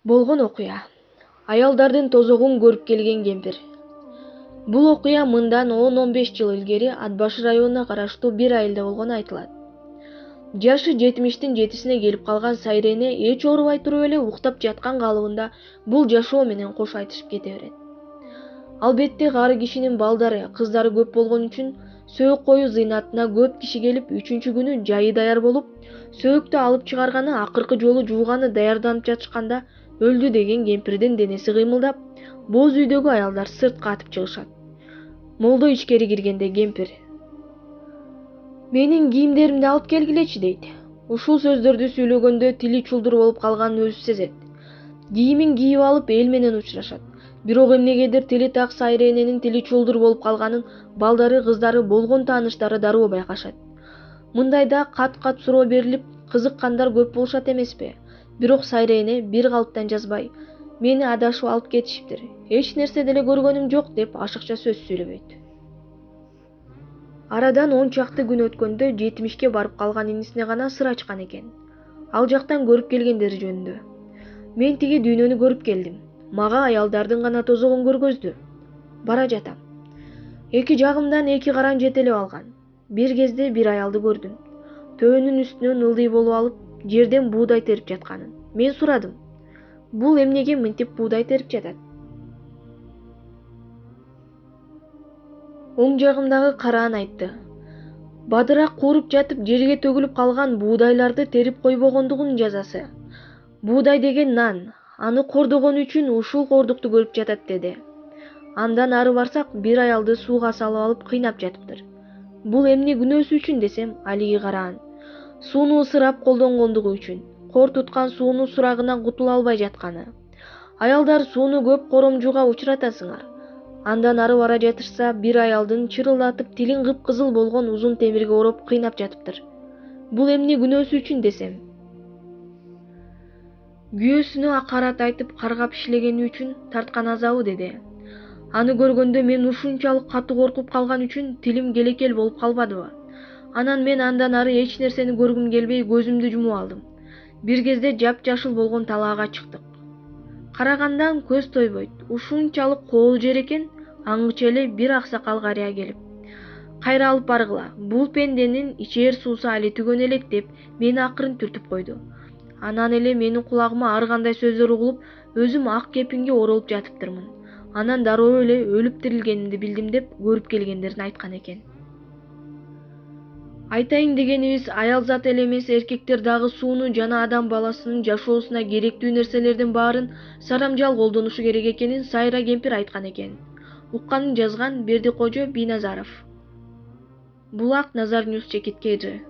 Болгон окуя. Аялдардын тозогун көрүп келген кемпир. Бул окуя мындан 10-15 жыл илгери Ат башы районуна караштуу бир айылда болгону айтылат. Жашы 70-тин жетисине келип калган Сайрене эч оорубай туруп эле уктап жаткан калыбында бул жашоо менен кош айтышып кете берет. Албетте кары кишинин балдары, кыздары көп болгон үчүн сөөк коюу зыйнатына көп киши келип, 3-күнү жайы даяр болуп, сөөктү алып чыгарганы акыркы жолу жууганы даярданып жатышканда өлдү деген кемпирдин денеси кыймылдап, боз үйдөгү аялдар сыртка атып чыгышат. Молдо ичкери киргенде кемпир: "Менин кийимдеримди алып келгилечи" дейт. Ушул сөздөрдү сүйлөгөндө тили чулдур болуп калганын өзү сезет. Кийимин кийип алып эл менен учурашат. Бирок эмнегедир тили так Сайрененин тили чулдур болуп калганын балдары, кыздары, болгон тааныштары дароо байкашат. Мындайда кат-кат суроо берилип, кызыккандар көп болушат эмеспи? Бирок Сайрене бир калыптан жазбай: "Мени адашып алып кетишиптир. Эч нерсе деле көргөнүм жок" деп ашыкча сөз сүйлөбөйт. Арадан 10 чакты күн өткөндө 70 барып калган инисине гана сыр ачкан экен. Ал жактан көрүп келгендери жөнүндө: "Мен тиги дүйнөнү көрүп келдим. Мага аялдардын гана тозогун көргөздү. Бара жатам. Эки жагымдан 2 караң жетелеп алган. Бир кезде бир аялды көрдүм. Төөнүн үстүнөн ылдый болуп алып, жерден буудай терип жатканын. Мен сурадым: бул эмнеге мынтип буудай терип жатат?" Оң жагымдагы караан айтты: "Бадырак кууруп жатып жерге төгүлүп калган буудайларды терип койбогондугунун жазасы. Буудай деген нан, аны кордогон үчүн ушул кордукту көрүп жатат" деди. Андан ары барсак, бир аялды сууга салып алып кыйнап жатыптыр. Бул эмне күнөөсү үчүн десем, алиги караан: сууну ысырап колдонгондугу үчүн, кор туткан суунун сурагынан кутула албай жатканы. Аялдар сууну көп коромжууга учуратасыңар. Андан ары бара жатышса, бир аялдын чырылдатып тилин кыпкызыл болгон узун темирге ороп кыйнап жатыптыр. Бул эмне күнөөсү үчүн десем. Күйөөсүнө акарат айтып каргап иштегени үчүн тарткан азабы деди. Аны көргөндө мен ушунчалык катуу коркуп калган үчүн тилим келекел болуп калбадыбы? Анан мен андан ары эч нерсени көргүм келбей көзүмдү жумуп алдым. Бир кезде жапжашыл болгон талаага чыктык. Карагандан көз тойбойт, ушунчалык кол жер экен. Аңгыча эле бир аксакал карыя келип: "Кайра алып баргыла, бул пенденин ичээр суусу али түгөн элек" деп мени акырын түртүп койду. Анан эле менин кулагыма ар кандай сөздөр угулуп, өзүм ак кепинге оролуп жатыптырмын. Анан дароо эле өлүп тирилгенимди билдим деп көрүп келгендерин айткан экен. Айтайын дегенибиз, аял зат эле эмес, эркектер дагы сууну жана адам баласынын жашоосуна керектүү нерселердин баарын сарамжал колдонушу керек экенин Сайра кемпир айткан экен. Укканын жазган Бердикожо Бийназаров. Булак Назар Ньюс чекиткеji.